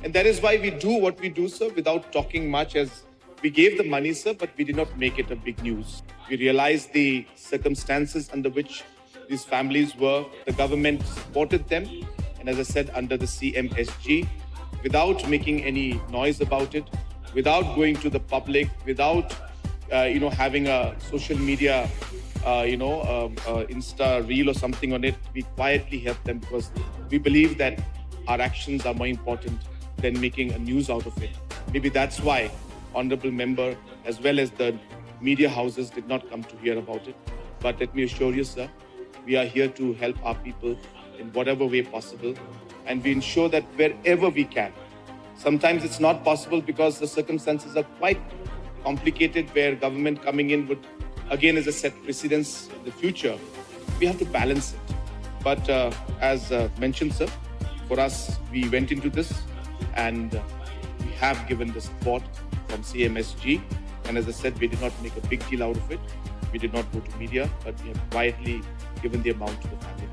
And that is why we do what we do, sir, without talking much, as we gave the money, sir, but we did not make it a big news. We realized the circumstances under which these families were. The government supported them. And as I said, under the CMSG, without making any noise about it, without going to the public, without, having a social media, Insta reel or something on it, we quietly helped them because we believe that our actions are more important than making a news out of it. Maybe that's why Honorable Member, as well as the media houses, did not come to hear about it. But let me assure you, sir, we are here to help our people in whatever way possible. And we ensure that wherever we can. Sometimes it's not possible because the circumstances are quite complicated, where government coming in would, again, as a set precedence in the future. We have to balance it. But as mentioned, sir, for us, we went into this and we have given the support from CMSG. And as I said, we did not make a big deal out of it. We did not go to media, but we have quietly given the amount to the family.